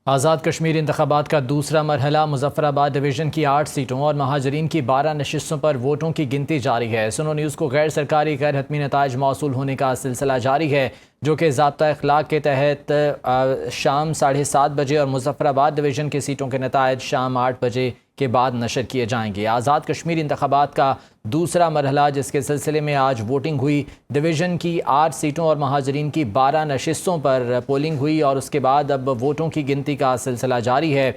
آزاد کشمیر انتخابات کا دوسرا مرحلہ مظفر آباد ڈویژن کی 8 سیٹوں اور مہاجرین کی 12 نشستوں پر ووٹوں کی گنتی جاری ہے۔ سنو نیوز کو غیر سرکاری غیر حتمی نتائج موصول ہونے کا سلسلہ جاری ہے، جو کہ ضابطہ اخلاق کے تحت شام 7:30 بجے اور مظفر آباد ڈویژن کی سیٹوں کے نتائج شام 8 بجے کے بعد نشر کیے جائیں گے۔ آزاد کشمیر انتخابات کا دوسرا مرحلہ، جس کے سلسلے میں آج ووٹنگ ہوئی، ڈویژن کی 8 سیٹوں اور مہاجرین کی 12 نشستوں پر پولنگ ہوئی اور اس کے بعد اب ووٹوں کی گنتی کا سلسلہ جاری ہے۔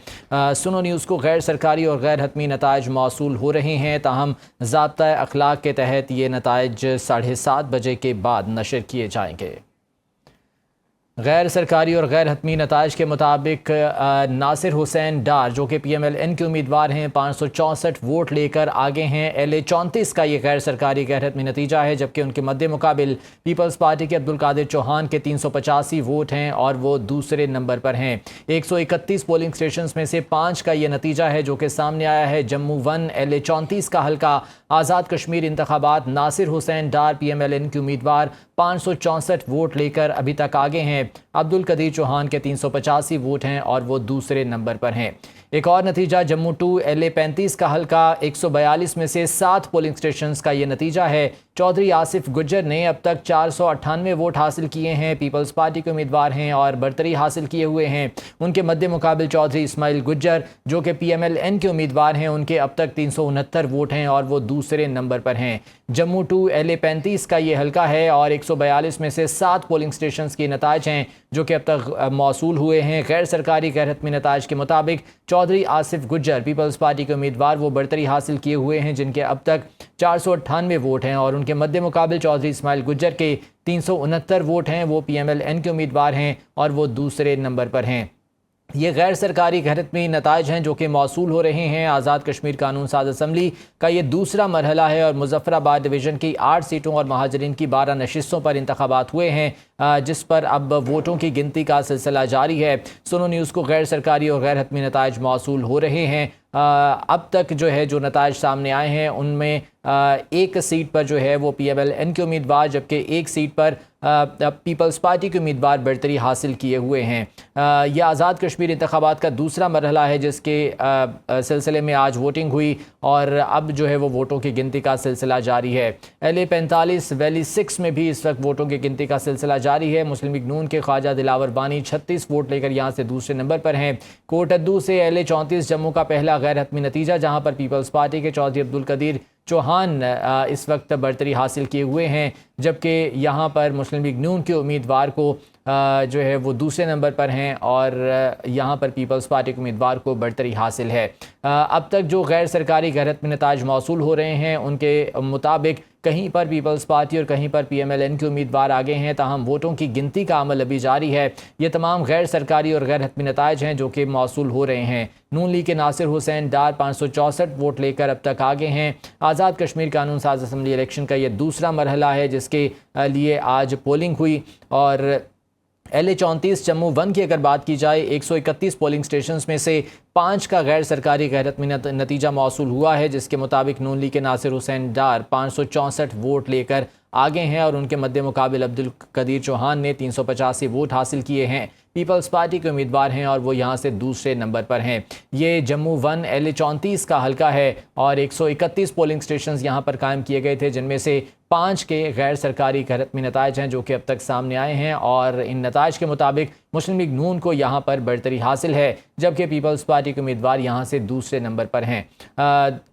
سنو نیوز کو غیر سرکاری اور غیر حتمی نتائج موصول ہو رہے ہیں، تاہم ضابطہ اخلاق کے تحت یہ نتائج 7:30 بجے کے بعد نشر کیے جائیں گے۔ غیر سرکاری اور غیر حتمی نتائج کے مطابق ناصر حسین ڈار، جو کہ پی ایم ایل این کے امیدوار ہیں، 564 ووٹ لے کر آگے ہیں۔ LA 34 کا یہ غیر سرکاری غیر حتمی نتیجہ ہے، جبکہ ان کے مد مقابل پیپلز پارٹی کے عبدالقادر چوہان کے 385 ووٹ ہیں اور وہ دوسرے نمبر پر ہیں۔ 131 پولنگ سٹیشنز میں سے 5 کا یہ نتیجہ ہے جو کہ سامنے آیا ہے۔ جموں 1 LA 34 کا حلقہ آزاد کشمیر انتخابات، Nasir Hussain Dar P M L N کے امیدوار 564 ووٹ لے کر ابھی تک آگے ہیں۔ عبدالقادر چوہان کے 385 ووٹ ہیں اور وہ دوسرے نمبر پر ہیں۔ ایک اور نتیجہ جموں 2 LA 35 کا حلقہ، 142 میں سے 7 پولنگ سٹیشنز کا یہ نتیجہ ہے۔ چودھری آصف گجر نے اب تک 498 ووٹ حاصل کیے ہیں، پیپلز پارٹی کے امیدوار ہیں اور برتری حاصل کیے ہوئے ہیں۔ ان کے مد مقابل چودھری اسماعیل گجر، جو کہ پی ایم ایل این کے امیدوار ہیں، ان کے اب تک 369 ووٹ ہیں اور وہ دوسرے نمبر پر ہیں۔ جموں 2 LA 35 کا یہ حلقہ ہے اور 142 میں سے 7 پولنگ سٹیشنز کے نتائج ہیں جو کہ اب تک موصول ہوئے ہیں۔ غیر سرکاری غیر حتمی نتائج کے مطابق چودھری آصف گجر پیپلز پارٹی کے امیدوار وہ برتری حاصل کیے ہوئے ہیں، جن کے اب تک 498 ووٹ ہیں اور ان کے مد مقابل چودھری اسماعیل گجر کے 369 ووٹ ہیں، وہ پی ایم ایل این کے امیدوار ہیں اور وہ دوسرے نمبر پر ہیں۔ یہ غیر سرکاری غیر حتمی نتائج ہیں جو کہ موصول ہو رہے ہیں۔ آزاد کشمیر قانون ساز اسمبلی کا یہ دوسرا مرحلہ ہے اور مظفر آباد ڈویژن کی 8 سیٹوں اور مہاجرین کی 12 نشستوں پر انتخابات ہوئے ہیں، جس پر اب ووٹوں کی گنتی کا سلسلہ جاری ہے۔ سنو نیوز کو غیر سرکاری اور غیر حتمی نتائج موصول ہو رہے ہیں۔ اب تک جو نتائج سامنے آئے ہیں ان میں ایک سیٹ پر جو ہے وہ پی ایم ایل این کے امیدوار، جبکہ ایک سیٹ پر پیپلز پارٹی کے امیدوار برتری حاصل کیے ہوئے ہیں۔ یہ آزاد کشمیر انتخابات کا دوسرا مرحلہ ہے جس کے سلسلے میں آج ووٹنگ ہوئی اور اب جو ہے وہ ووٹوں کی گنتی کا سلسلہ جاری ہے۔ LA 45 ویلی 6 میں بھی اس وقت ووٹوں کی گنتی کا سلسلہ جاری ہے۔ مسلم لیگ نون کے خواجہ دلاور بانی 36 ووٹ لے کر یہاں سے دوسرے نمبر پر ہیں۔ کوٹ ادو سے LA 34 جموں کا پہلا غیر حتمی نتیجہ، جہاں پر پیپلز پارٹی کے چودھری عبدالقادر چوہان اس وقت برتری حاصل کیے ہوئے ہیں، جبکہ یہاں پر مسلم لیگ نون کے امیدوار کو جو ہے وہ دوسرے نمبر پر ہیں اور یہاں پر پیپلز پارٹی کے امیدوار کو برتری حاصل ہے۔ اب تک جو غیر سرکاری غیر حتمی نتائج موصول ہو رہے ہیں ان کے مطابق کہیں پر پیپلز پارٹی اور کہیں پر پی ایم ایل این کے امیدوار آگے ہیں، تاہم ووٹوں کی گنتی کا عمل ابھی جاری ہے۔ یہ تمام غیر سرکاری اور غیر حتمی نتائج ہیں جو کہ موصول ہو رہے ہیں۔ نون لیگ کے ناصر حسین ڈار 564 ووٹ لے کر اب تک آگے ہیں۔ آزاد کشمیر قانون ساز اسمبلی الیکشن کا یہ دوسرا مرحلہ ہے جس کے لیے آج پولنگ ہوئی اور LA 34 جموں 1 کی اگر بات کی جائے، 131 پولنگ سٹیشنز میں سے 5 کا غیر سرکاری غیر حتمی نتیجہ موصول ہوا ہے، جس کے مطابق نون لیگ کے ناصر حسین ڈار 564 ووٹ لے کر آگے ہیں اور ان کے مد مقابل عبدالقادر چوہان نے 385 ووٹ حاصل کیے ہیں۔ پیپلز پارٹی کے امیدوار ہیں اور وہ یہاں سے دوسرے نمبر پر ہیں۔ یہ جموں 1 LA 34 کا حلقہ ہے اور 131 پولنگ سٹیشنز یہاں پر قائم کیے گئے تھے، جن میں سے 5 کے غیر سرکاری غیر حتمی نتائج ہیں جو کہ اب تک سامنے آئے ہیں اور ان نتائج کے مطابق مسلم لیگ نون کو یہاں پر برتری حاصل ہے، جبکہ پیپلز پارٹی کے امیدوار یہاں سے دوسرے نمبر پر ہیں۔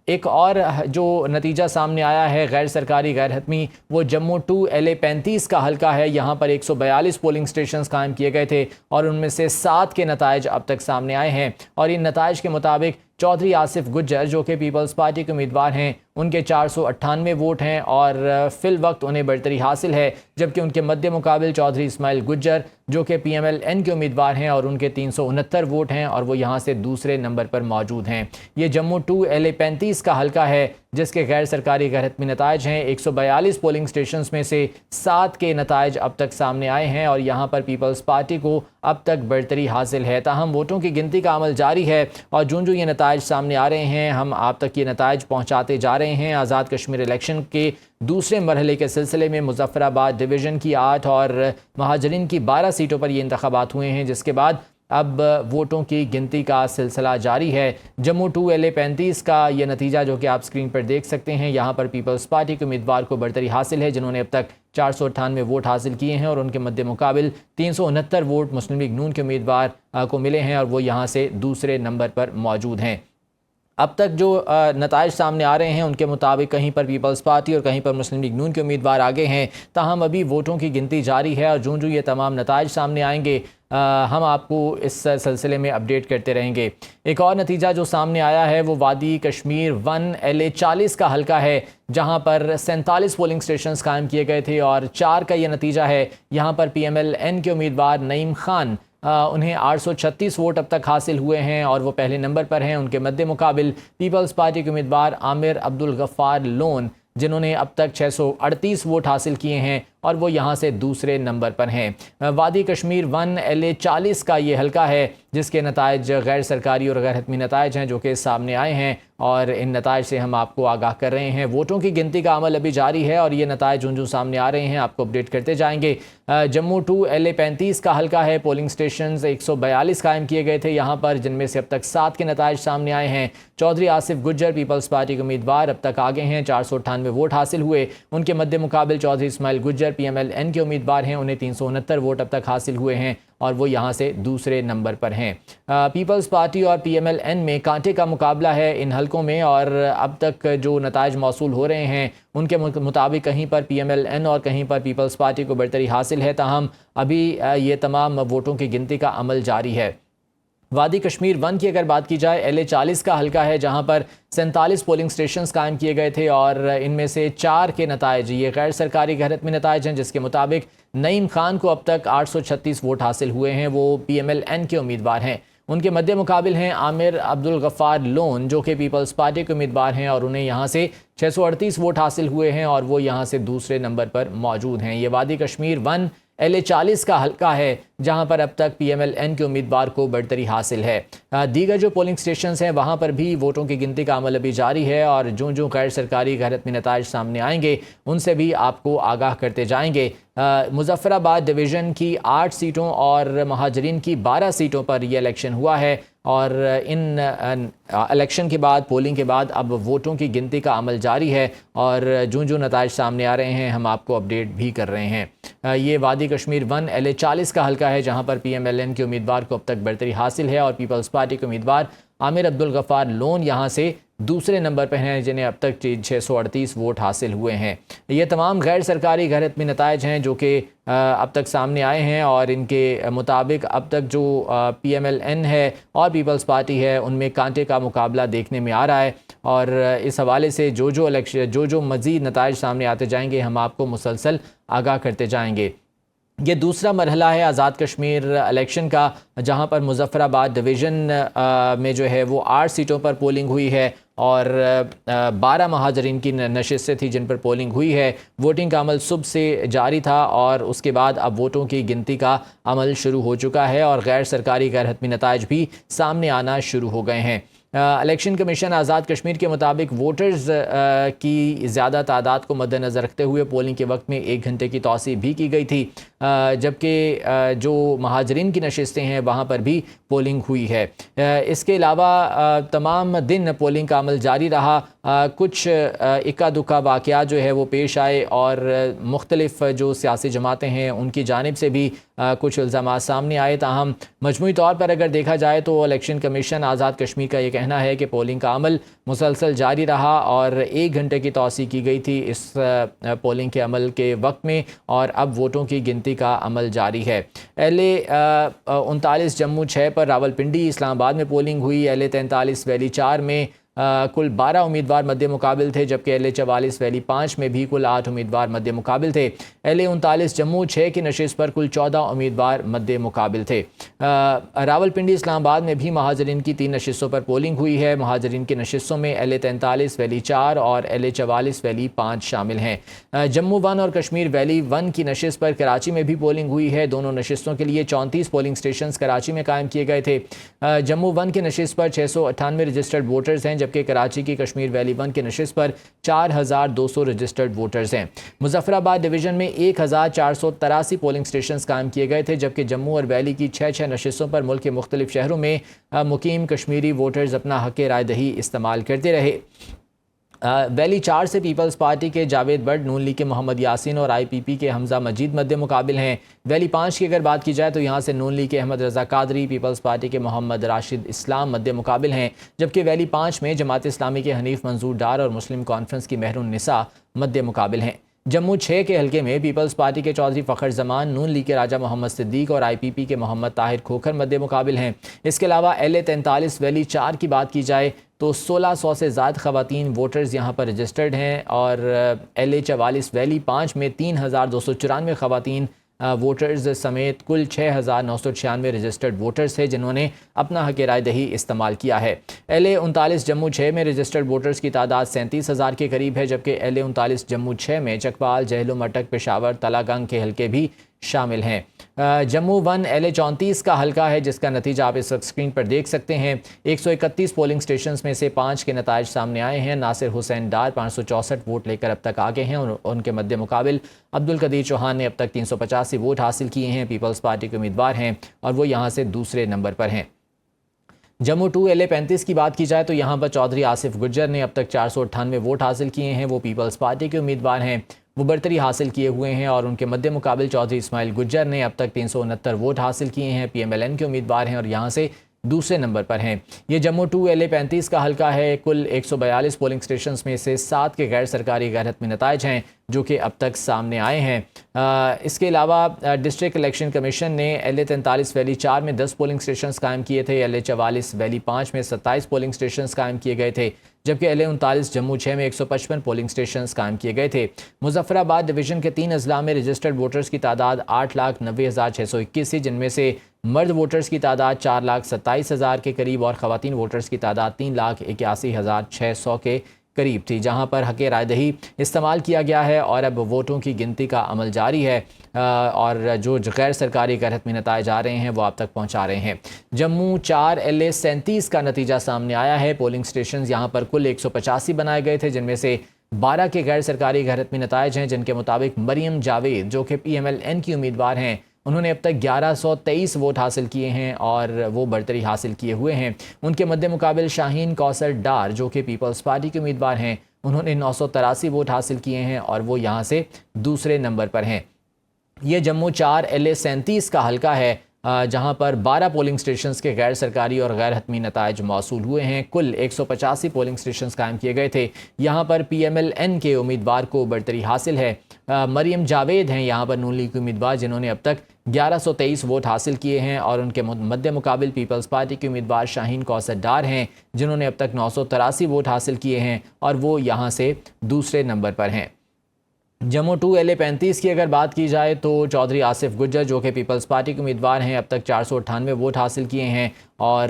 ایک اور جو نتیجہ سامنے آیا ہے غیر سرکاری غیر حتمی، وہ جموں 2 LA 35 کا حلقہ ہے۔ یہاں پر 142 پولنگ سٹیشنز قائم کیے گئے تھے اور ان میں سے 7 کے نتائج اب تک سامنے آئے ہیں اور ان نتائج کے مطابق چودھری آصف گجر، جو کہ پیپلز پارٹی کے امیدوار ہیں، ان کے 498 ووٹ ہیں اور فی الوقت انہیں برتری حاصل ہے، جبکہ ان کے مد مقابل چودھری اسماعیل گجر، جو کہ پی ایم ایل این کے امیدوار ہیں اور ان کے 369 ووٹ ہیں اور وہ یہاں سے دوسرے نمبر پر موجود ہیں۔ یہ جموں 2 LA 35 کا حلقہ ہے جس کے غیر سرکاری غیر حتمی نتائج ہیں۔ 142 پولنگ سٹیشنز میں سے 7 کے نتائج اب تک سامنے آئے ہیں اور یہاں پر پیپلز پارٹی کو اب تک برتری حاصل ہے، تاہم ووٹوں کی گنتی کا عمل جاری ہے اور جو یہ نتائج سامنے آ رہے ہیں ہم آپ تک یہ نتائج پہنچاتے جا رہے ہیں۔ آزاد کشمیر الیکشن کے دوسرے مرحلے کے سلسلے میں مظفر آباد ڈویژن کی 8 اور مہاجرین کی 12 سیٹوں پر یہ انتخابات ہوئے ہیں، جس کے بعد اب ووٹوں کی گنتی کا سلسلہ جاری ہے۔ جموں 2 LA 35 کا یہ نتیجہ جو کہ آپ اسکرین پر دیکھ سکتے ہیں، یہاں پر پیپلز پارٹی کے امیدوار کو برتری حاصل ہے، جنہوں نے اب تک 498 ووٹ حاصل کیے ہیں، اور ان کے مد مقابل 369 ووٹ مسلم لیگ نون کے امیدوار کو ملے ہیں، اور وہ یہاں سے دوسرے نمبر پر موجود ہیں۔ اب تک جو نتائج سامنے آ رہے ہیں ان کے مطابق کہیں پر پیپلز پارٹی اور کہیں پر مسلم لیگ نون کے امیدوار آگے ہیں، تاہم ابھی ووٹوں کی گنتی جاری ہے، اور جو یہ تمام نتائج سامنے آئیں گے ہم آپ کو اس سلسلے میں اپڈیٹ کرتے رہیں گے۔ ایک اور نتیجہ جو سامنے آیا ہے وہ وادی کشمیر 1 LA 40 کا حلقہ ہے، جہاں پر 47 پولنگ سٹیشنز قائم کیے گئے تھے، اور 4 کا یہ نتیجہ ہے۔ یہاں پر PMLN کے امیدوار نعیم خان، انہیں 836 ووٹ اب تک حاصل ہوئے ہیں، اور وہ پہلے نمبر پر ہیں۔ ان کے مد مقابل پیپلز پارٹی کے امیدوار عامر عبدالغفار لون، جنہوں نے اب تک 638 ووٹ حاصل کیے ہیں، اور وہ یہاں سے دوسرے نمبر پر ہیں۔ وادی کشمیر 1 LA 40 کا یہ حلقہ ہے جس کے نتائج غیر سرکاری اور غیر حتمی نتائج ہیں جو کہ سامنے آئے ہیں، اور ان نتائج سے ہم آپ کو آگاہ کر رہے ہیں۔ ووٹوں کی گنتی کا عمل ابھی جاری ہے، اور یہ نتائج جو سامنے آ رہے ہیں آپ کو اپڈیٹ کرتے جائیں گے۔ جموں 2 LA 35 کا حلقہ ہے، پولنگ سٹیشنز 142 قائم کیے گئے تھے یہاں پر، جن میں سے اب تک 7 کے نتائج سامنے آئے ہیں۔ چودھری آصف گجر پیپلز پارٹی کے امیدوار اب تک آگے ہیں، 498 ووٹ حاصل ہوئے۔ ان کے مد مقابل چودھری اسماعیل گجر PMLN کے امیدوار ہیں، انہیں 369 ووٹ اب تک حاصل ہوئے ہیں، اور وہ یہاں سے دوسرے نمبر پر ہیں۔ پیپلز پارٹی اور PMLN میں کانٹے کا مقابلہ ہے ان حلقوں میں، اور اب تک جو نتائج موصول ہو رہے ہیں ان کے مطابق کہیں پر PMLN اور کہیں پر پیپلز پارٹی کو برتری حاصل ہے، تاہم ابھی یہ تمام ووٹوں کی گنتی کا عمل جاری ہے۔ وادی کشمیر 1 کی اگر بات کی جائے، LA 40 کا حلقہ ہے، جہاں پر 47 پولنگ سٹیشنز قائم کیے گئے تھے، اور ان میں سے 4 کے نتائج یہ غیر سرکاری غیر حتمی نتائج ہیں، جس کے مطابق نعیم خان کو اب تک 836 ووٹ حاصل ہوئے ہیں، وہ PMLN کے امیدوار ہیں۔ ان کے مد مقابل ہیں عامر عبدالغفار لون، جو کہ پیپلز پارٹی کے امیدوار ہیں، اور انہیں یہاں سے 638 ووٹ حاصل ہوئے ہیں، اور وہ یہاں سے دوسرے نمبر پر موجود ہیں۔ یہ وادی کشمیر 1 LA 40 کا حلقہ ہے، جہاں پر اب تک PMLN کے امیدوار کو برتری حاصل ہے۔ دیگر جو پولنگ سٹیشنز ہیں وہاں پر بھی ووٹوں کی گنتی کا عمل ابھی جاری ہے، اور جو غیر سرکاری غیر حتمی نتائج سامنے آئیں گے ان سے بھی آپ کو آگاہ کرتے جائیں گے۔ مظفر آباد ڈویژن کی 8 سیٹوں اور مہاجرین کی 12 سیٹوں پر یہ الیکشن ہوا ہے، اور ان الیکشن کے بعد، پولنگ کے بعد اب ووٹوں کی گنتی کا عمل جاری ہے، اور جو نتائج سامنے آ رہے ہیں ہم آپ کو اپڈیٹ بھی کر رہے ہیں۔ یہ وادی کشمیر 1 LA 40 کا حلقہ ہے، جہاں پر PMLN کے امیدوار کو اب تک برتری حاصل ہے، اور پیپلز پارٹی کے امیدوار عامر عبدالغفار لون یہاں سے دوسرے نمبر پر ہیں، جنہیں اب تک 638 ووٹ حاصل ہوئے ہیں۔ یہ تمام غیر سرکاری غیر حتمی نتائج ہیں جو کہ اب تک سامنے آئے ہیں، اور ان کے مطابق اب تک جو PMLN ہے اور پیپلز پارٹی ہے ان میں کانٹے کا مقابلہ دیکھنے میں آ رہا ہے، اور اس حوالے سے جو مزید نتائج سامنے آتے جائیں گے ہم آپ کو مسلسل آگاہ کرتے جائیں گے۔ یہ دوسرا مرحلہ ہے آزاد کشمیر الیکشن کا، جہاں پر مظفر آباد ڈویژن میں جو ہے وہ 8 سیٹوں پر پولنگ ہوئی ہے، اور 12 مہاجرین کی نشستیں تھیں جن پر پولنگ ہوئی ہے۔ ووٹنگ کا عمل صبح سے جاری تھا، اور اس کے بعد اب ووٹوں کی گنتی کا عمل شروع ہو چکا ہے، اور غیر سرکاری غیر حتمی نتائج بھی سامنے آنا شروع ہو گئے ہیں۔ الیکشن کمیشن آزاد کشمیر کے مطابق ووٹرز کی زیادہ تعداد کو مد نظر رکھتے ہوئے پولنگ کے وقت میں 1 گھنٹے کی توسیع بھی کی گئی تھی، جبکہ جو مہاجرین کی نشستیں ہیں وہاں پر بھی پولنگ ہوئی ہے۔ اس کے علاوہ تمام دن پولنگ کا عمل جاری رہا۔ کچھ اکا دکا واقعات جو ہے وہ پیش آئے، اور مختلف جو سیاسی جماعتیں ہیں ان کی جانب سے بھی کچھ الزامات سامنے آئے، تاہم مجموعی طور پر اگر دیکھا جائے تو الیکشن کمیشن آزاد کشمیر کا یہ کہنا ہے کہ پولنگ کا عمل مسلسل جاری رہا، اور 1 گھنٹے کی توسیع کی گئی تھی اس پولنگ کے عمل کے وقت میں، اور اب ووٹوں کی گنتی کا عمل جاری ہے۔ LA 39 جموں 6 پر راولپنڈی اسلام آباد میں پولنگ ہوئی۔ LA 43 ویلی 4 میں کل 12 امیدوار مد مقابل تھے، جبکہ LA 44 ویلی 5 میں بھی کل 8 امیدوار مد مقابل تھے۔ LA 39 جموں 6 کی نشست پر کل 14 امیدوار مد مقابل تھے۔ راولپنڈی اسلام آباد میں بھی مہاجرین کی 3 نشستوں پر پولنگ ہوئی ہے۔ مہاجرین کی نشستوں میں LA 43 ویلی 4 اور LA 44 ویلی 5 شامل ہیں۔ جموں 1 اور کشمیر ویلی 1 کی نشست پر کراچی میں بھی پولنگ ہوئی ہے۔ دونوں نشستوں کے لیے 34 پولنگ سٹیشنز کراچی میں قائم کیے گئے تھے۔ جموں 1 کی نشست پر 698 رجسٹرڈ ووٹرز ہیں، جبکہ کراچی کی کشمیر ویلی 1 کی نشست پر 4200 رجسٹرڈ ووٹرز ہیں۔ مظفر آباد ڈویژن میں 1483 پولنگ سٹیشنز قائم کیے گئے تھے، جبکہ جموں اور ویلی کی 6 نشستوں پر ملک کے مختلف شہروں میں مقیم کشمیری ووٹرز اپنا حق رائے دہی استعمال کرتے رہے۔ ویلی 4 سے پیپلز پارٹی کے جاوید بٹ، نون لیگ کے محمد یاسین اور IPP کے حمزہ مجید مد مقابل ہیں۔ ویلی 5 کی اگر بات کی جائے تو یہاں سے نون لیگ کے احمد رضا قادری، پیپلز پارٹی کے محمد راشد اسلام مد مقابل ہیں، جبکہ ویلی 5 میں جماعت اسلامی کے حنیف منظور ڈار اور مسلم کانفرنس کی مہر النساء مد مقابل ہیں۔ جموں 6 کے حلقے میں پیپلز پارٹی کے چودھری فخر زمان، نون لیگ کے راجہ محمد صدیق اور IPP کے محمد طاہر کھوکھر مد مقابل ہیں۔ اس کے علاوہ LA 43 ویلی 4 کی بات کی جائے تو 1600 سے زائد خواتین ووٹرز یہاں پر رجسٹرڈ ہیں، اور LA 44 ویلی 5 میں 3294 خواتین ووٹرز سمیت کل 6996 رجسٹرڈ ووٹرز تھے جنہوں نے اپنا حق رائے دہی استعمال کیا ہے۔ LA 39 جموں 6 میں رجسٹرڈ ووٹرز کی تعداد 37,000 کے قریب ہے، جبکہ LA 39 جموں 6 میں چکبال، جہلم، اٹک، پشاور، تلا گنگ کے حلقے بھی شامل ہیں۔ جموں 1 LA 34 کا حلقہ ہے، جس کا نتیجہ آپ اس وقت اسکرین پر دیکھ سکتے ہیں۔ 131 پولنگ سٹیشنز میں سے 5 کے نتائج سامنے آئے ہیں۔ ناصر حسین ڈار 564 ووٹ لے کر اب تک آگے ہیں، اور ان کے مد مقابل عبدالقدیر چوہان نے اب تک 385 ووٹ حاصل کیے ہیں۔ پیپلز پارٹی کے امیدوار ہیں اور وہ یہاں سے دوسرے نمبر پر ہیں۔ جموں 2 LA 35 کی بات کی جائے تو یہاں پر چودھری آصف گجر نے اب تک 498 ووٹ حاصل کیے ہیں، وہ پیپلز پارٹی کے امیدوار ہیں، وہ برتری حاصل کیے ہوئے ہیں، اور ان کے مد مقابل چودھری اسماعیل گجر نے اب تک 369 ووٹ حاصل کیے ہیں، PMLN کے امیدوار ہیں اور یہاں سے دوسرے نمبر پر ہیں۔ یہ جموں 2 LA 35 کا حلقہ ہے۔ کل 142 پولنگ سٹیشنز میں سے 7 کے غیر سرکاری غیر حتمی نتائج ہیں جو کہ اب تک سامنے آئے ہیں۔ اس کے علاوہ ڈسٹرکٹ الیکشن کمیشن نے LA 43 ویلی 4 میں 10 پولنگ سٹیشنز قائم کیے تھے، LA 44 ویلی 5 میں 27 پولنگ سٹیشنز قائم کیے گئے تھے، جبکہ LA 39 جموں 6 میں 155 پولنگ سٹیشنز قائم کیے گئے تھے۔ مظفر آباد ڈویژن کے 3 اضلاع میں رجسٹرڈ ووٹرز کی تعداد 8,90,621 تھی، جن میں سے مرد ووٹرز کی تعداد 4,27,000 کے قریب اور خواتین ووٹرز کی تعداد 3,81,600 کے قریب تھی، جہاں پر حق رائے دہی استعمال کیا گیا ہے، اور اب ووٹوں کی گنتی کا عمل جاری ہے، اور جو غیر سرکاری غیر حتمی نتائج آ رہے ہیں وہ آپ تک پہنچا رہے ہیں۔ جموں 4 LA 37 کا نتیجہ سامنے آیا ہے۔ پولنگ سٹیشنز یہاں پر کل 185 بنائے گئے تھے، جن میں سے 12 کے غیر سرکاری غیر حتمی نتائج ہیں، جن کے مطابق مریم جاوید جو کہ PMLN کی امیدوار ہیں، انہوں نے اب تک 1123 ووٹ حاصل کیے ہیں اور وہ برتری حاصل کیے ہوئے ہیں۔ ان کے مد مقابل شاہین کوثر ڈار جو کہ پیپلز پارٹی کے امیدوار ہیں، انہوں نے 983 ووٹ حاصل کیے ہیں اور وہ یہاں سے دوسرے نمبر پر ہیں۔ یہ جموں 4 LA 37 کا حلقہ ہے، جہاں پر 12 پولنگ سٹیشنز کے غیر سرکاری اور غیر حتمی نتائج موصول ہوئے ہیں۔ کل 185 پولنگ سٹیشنز قائم کیے گئے تھے۔ یہاں پر PMLN کے امیدوار کو برتری حاصل ہے۔ مریم جاوید ہیں یہاں پر نون لیگ کے امیدوار، جنہوں نے اب تک 1123 ووٹ حاصل کیے ہیں، اور ان کے مد مقابل پیپلز پارٹی کے امیدوار شاہین کوثر ڈار ہیں، جنہوں نے اب تک 983 ووٹ حاصل کیے ہیں اور وہ یہاں سے دوسرے نمبر پر ہیں۔ جموں 2 LA 35 کی اگر بات کی جائے تو چودھری آصف گجر جو کہ پیپلز پارٹی کے امیدوار ہیں، اب تک 498 ووٹ حاصل کیے ہیں اور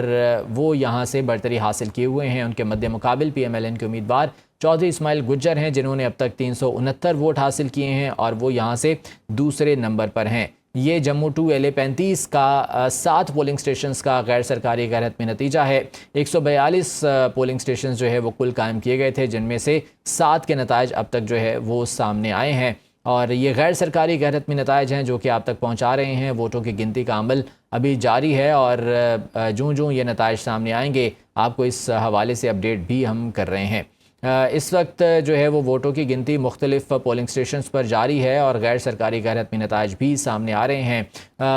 وہ یہاں سے برتری حاصل کیے ہوئے ہیں۔ ان کے مد مقابل PMLN کے امیدوار چودھری اسماعیل گجر ہیں، جنہوں نے اب تک 369 ووٹ حاصل کیے ہیں اور وہ یہاں سے دوسرے نمبر پر ہیں۔ یہ جموں 2 LA 35 کا 7 پولنگ سٹیشنز کا غیر سرکاری غیر حتمی نتیجہ ہے۔ 142 پولنگ سٹیشنز جو ہے وہ کل قائم کیے گئے تھے، جن میں سے 7 کے نتائج اب تک جو ہے وہ سامنے آئے ہیں، اور یہ غیر سرکاری غیر حتمی نتائج ہیں جو کہ آپ تک پہنچا رہے ہیں۔ ووٹوں کی گنتی کا عمل ابھی جاری ہے، اور جوں یہ نتائج سامنے آئیں گے آپ کو اس حوالے سے اپڈیٹ بھی ہم کر رہے ہیں۔ اس وقت جو ہے وہ ووٹوں کی گنتی مختلف پولنگ سٹیشنز پر جاری ہے اور غیر سرکاری غیر حتمی نتائج بھی سامنے آ رہے ہیں۔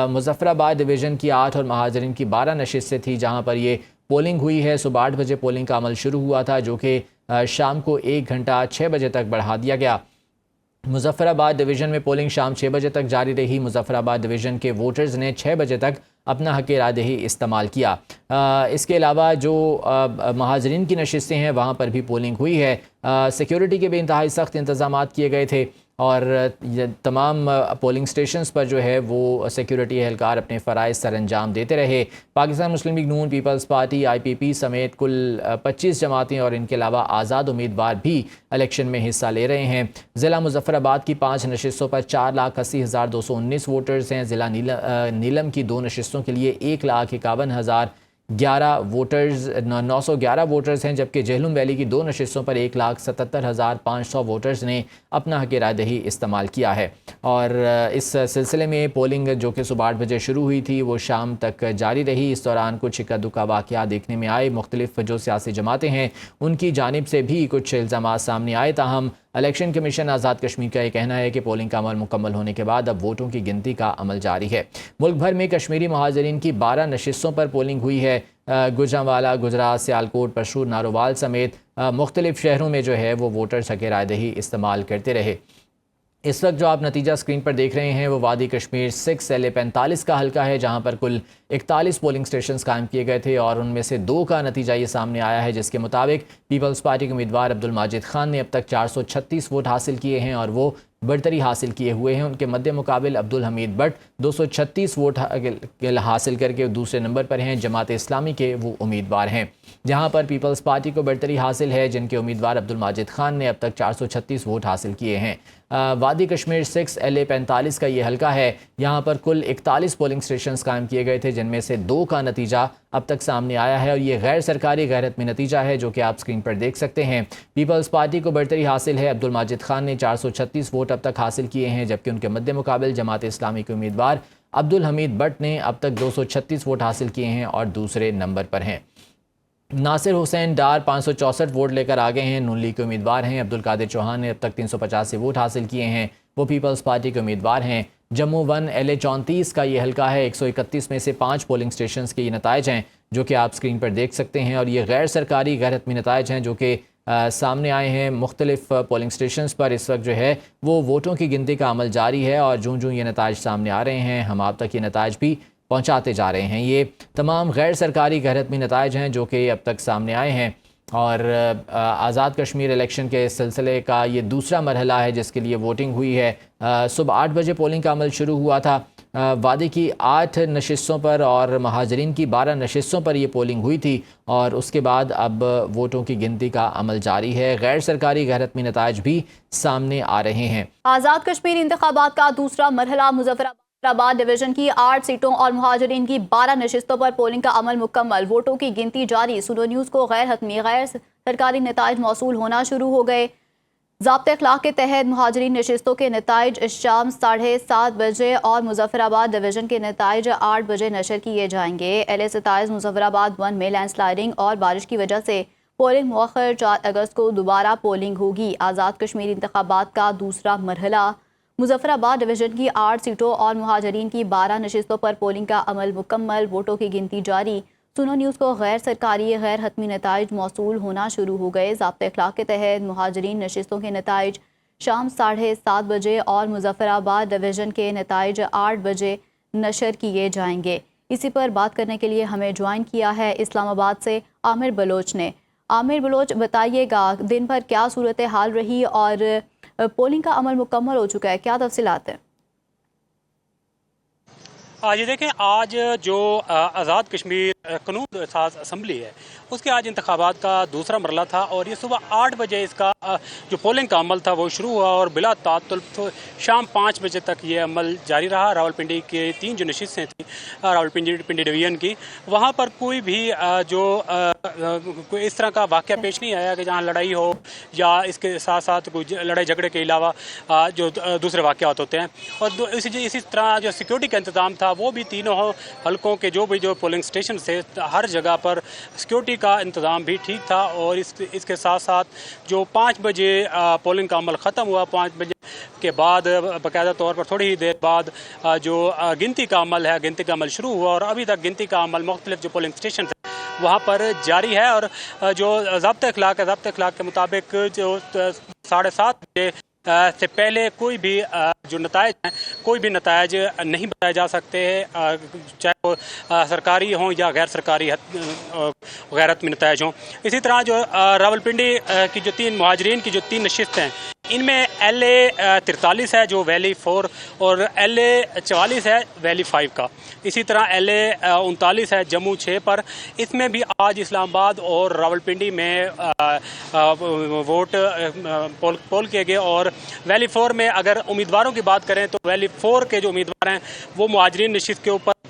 مظفر آباد ڈویژن کی 8 اور مہاجرین کی 12 نشستیں تھی، جہاں پر یہ پولنگ ہوئی ہے۔ صبح 8 بجے پولنگ کا عمل شروع ہوا تھا، جو کہ شام کو 1 گھنٹہ 6 بجے تک بڑھا دیا گیا۔ مظفر آباد ڈویژن میں پولنگ شام 6 بجے تک جاری رہی۔ مظفر آباد ڈویژن کے ووٹرز نے 6 بجے تک اپنا حق رائے دہی استعمال کیا۔ اس کے علاوہ جو مہاجرین کی نشستیں ہیں وہاں پر بھی پولنگ ہوئی ہے۔ سیکیورٹی کے بھی انتہائی سخت انتظامات کیے گئے تھے، اور تمام پولنگ سٹیشنز پر جو ہے وہ سیکیورٹی اہلکار اپنے فرائض سر انجام دیتے رہے۔ پاکستان مسلم لیگ نون، پیپلز پارٹی، IPP سمیت کل 25 جماعتیں اور ان کے علاوہ آزاد امیدوار بھی الیکشن میں حصہ لے رہے ہیں۔ ضلع مظفر آباد کی 5 نشستوں پر 4,80,219 ووٹرز ہیں۔ ضلع نیلم کی 2 نشستوں کے لیے 1,51,000 911 ووٹرز ہیں، جبکہ جہلم ویلی کی 2 نشستوں پر 1,77,500 ووٹرز نے اپنا حق رائے دہی استعمال کیا ہے۔ اور اس سلسلے میں پولنگ جو کہ صبح 8 بجے شروع ہوئی تھی وہ شام تک جاری رہی۔ اس دوران کچھ اکا دکا واقعات دیکھنے میں آئے، مختلف جو سیاسی جماعتیں ہیں ان کی جانب سے بھی کچھ الزامات سامنے آئے، تاہم الیکشن کمیشن آزاد کشمیر کا یہ کہنا ہے کہ پولنگ کا عمل مکمل ہونے کے بعد اب ووٹوں کی گنتی کا عمل جاری ہے۔ ملک بھر میں کشمیری مہاجرین کی 12 نشستوں پر پولنگ ہوئی ہے۔ گوجرانوالا، گجرات، سیالکوٹ، پرشور، نارووال سمیت مختلف شہروں میں جو ہے وہ ووٹرز حق رائے دہی استعمال کرتے رہے۔ اس وقت جو آپ نتیجہ سکرین پر دیکھ رہے ہیں وہ وادی کشمیر 6 LA 45 کا حلقہ ہے، جہاں پر کل 41 پولنگ سٹیشنز قائم کیے گئے تھے اور ان میں سے 2 کا نتیجہ یہ سامنے آیا ہے، جس کے مطابق پیپلز پارٹی کے امیدوار عبدالماجد خان نے اب تک 436 ووٹ حاصل کیے ہیں اور وہ برتری حاصل کیے ہوئے ہیں۔ ان کے مد مقابل عبدالحمید بٹ 236 ووٹ حاصل کر کے دوسرے نمبر پر ہیں۔ جماعت اسلامی کے وہ امیدوار ہیں جہاں پر پیپلز پارٹی کو برتری حاصل ہے، جن کے امیدوار عبدالماجد خان نے اب تک 436 ووٹ حاصل کیے ہیں۔ وادی کشمیر 6 LA 45 کا یہ حلقہ ہے، یہاں پر کل 41 پولنگ سٹیشنز قائم کیے گئے تھے، جن میں سے 2 کا نتیجہ اب تک سامنے آیا ہے اور یہ غیر سرکاری غیر حتمی نتیجہ ہے جو کہ آپ سکرین پر دیکھ سکتے ہیں۔ پیپلز پارٹی کو برتری حاصل ہے، عبدالماجد خان نے 436 ووٹ اب تک حاصل کیے ہیں، جبکہ ان کے مد مقابل جماعت اسلامی کے امیدوار عبدالحمید بٹ نے اب تک 236 ووٹ حاصل کیے ہیں اور دوسرے نمبر پر ہیں۔ ناصر حسین ڈار 564 ووٹ لے کر آگے ہیں، نون لیگ کے امیدوار ہیں۔ عبدالقادر چوہان نے اب تک 385 ووٹ حاصل کیے ہیں، وہ پیپلز پارٹی کے امیدوار ہیں۔ جموں 1 LA 34 کا یہ حلقہ ہے، 131 میں سے 5 پولنگ سٹیشنز کے یہ نتائج ہیں جو کہ آپ سکرین پر دیکھ سکتے ہیں اور یہ غیر سرکاری غیر حتمی نتائج ہیں جو کہ سامنے آئے ہیں مختلف پولنگ سٹیشنز پر۔ اس وقت جو ہے وہ ووٹوں کی گنتی کا عمل جاری ہے اور جوں یہ نتائج سامنے آ رہے ہیں ہم آپ تک یہ نتائج بھی پہنچاتے جا رہے ہیں۔ یہ تمام غیر سرکاری غیر حتمی نتائج ہیں جو کہ اب تک سامنے آئے ہیں اور آزاد کشمیر الیکشن کے سلسلے کا یہ دوسرا مرحلہ ہے جس کے لیے ووٹنگ ہوئی ہے۔ صبح 8 بجے پولنگ کا عمل شروع ہوا تھا۔ وادی کی 8 نشستوں پر اور مہاجرین کی 12 نشستوں پر یہ پولنگ ہوئی تھی اور اس کے بعد اب ووٹوں کی گنتی کا عمل جاری ہے۔ غیر سرکاری غیر حتمی نتائج بھی سامنے آ رہے ہیں۔ آزاد کشمیر انتخابات کا دوسرا مرحلہ مظفرآباد ڈویژن کی 8 سیٹوں اور مہاجرین کی 12 نشستوں پر پولنگ کا عمل مکمل، ووٹوں کی گنتی جاری۔ سنو نیوز کو غیر حتمی غیر سرکاری نتائج موصول ہونا شروع ہو گئے۔ ضابطۂ اخلاق کے تحت مہاجرین نشستوں کے نتائج شام 7:30 بجے اور مظفرآباد ڈویژن کے نتائج 8 بجے نشر کیے جائیں گے۔ LA 27 مظفرآباد 1 میں لینڈ سلائڈنگ اور بارش کی وجہ سے پولنگ مؤخر 4 اگست کو دوبارہ پولنگ ہوگی۔ آزاد کشمیر انتخابات کا دوسرا مرحلہ مظفرآباد ڈویژن کی 8 سیٹوں اور مہاجرین کی 12 نشستوں پر پولنگ کا عمل مکمل، ووٹوں کی گنتی جاری۔ سنو نیوز کو غیر سرکاری غیر حتمی نتائج موصول ہونا شروع ہو گئے۔ ضابطۂ اخلاق کے تحت مہاجرین نشستوں کے نتائج شام 7:30 بجے اور مظفرآباد ڈویژن کے نتائج 8 بجے نشر کیے جائیں گے۔ اسی پر بات کرنے کے لیے ہمیں جوائن کیا ہے اسلام آباد سے عامر بلوچ نے۔ عامر بلوچ، بتائیے گا دن بھر کیا صورتحال رہی اور پولنگ کا عمل مکمل ہو چکا ہے، کیا تفصیلات ہیں؟ یہ دیکھیں، آج جو آزاد کشمیر قانون ساز اسمبلی ہے اس کے آج انتخابات کا دوسرا مرحلہ تھا اور یہ صبح 8 بجے اس کا جو پولنگ کا عمل تھا وہ شروع ہوا اور بلا تعطل شام 5 بجے تک یہ عمل جاری رہا۔ راولپنڈی کے 3 جو نشستیں تھیں راولپنڈی ڈویژن کی، وہاں پر کوئی بھی جو کوئی اس طرح کا واقعہ پیش نہیں آیا کہ جہاں لڑائی ہو یا اس کے ساتھ ساتھ کوئی لڑائی جھگڑے کے علاوہ جو دوسرے واقعات ہوتے ہیں۔ اور اسی طرح جو سیکیورٹی کا انتظام تھا وہ بھی تینوں حلقوں کے جو پولنگ سٹیشن تھے ہر جگہ پر سیکیورٹی کا انتظام بھی ٹھیک تھا اور اس کے ساتھ ساتھ جو 5 بجے پولنگ کا عمل ختم ہوا، 5 بجے کے بعد باقاعدہ طور پر تھوڑی ہی دیر بعد جو گنتی کا عمل شروع ہوا اور ابھی تک گنتی کا عمل مختلف جو پولنگ سٹیشن تھے وہاں پر جاری ہے۔ اور جو ضابطۂ اخلاق کے مطابق جو 7:30 بجے سے پہلے کوئی بھی جو نتائج ہیں کوئی بھی نتائج نہیں بتائے جا سکتے ہیں، چاہے وہ سرکاری ہوں یا غیر سرکاری غیر حتمی نتائج ہوں۔ اسی طرح جو راولپنڈی کی جو 3 مہاجرین کی جو 3 نشستیں ہیں ان میں LA 43 ہے جو ویلی 4 اور LA 44 ہے ویلی 5 کا۔ اسی طرح LA 39 ہے جموں 6 پر۔ اس میں بھی آج اسلام آباد اور راولپنڈی میں ووٹ پول کیے گئے اور ویلی 4 میں اگر امیدواروں کی بات کریں تو ویلی 4 کے جو امیدوار ہیں وہ مہاجرین نشست کے اوپر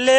LA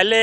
LA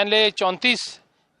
LA 34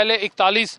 LA 41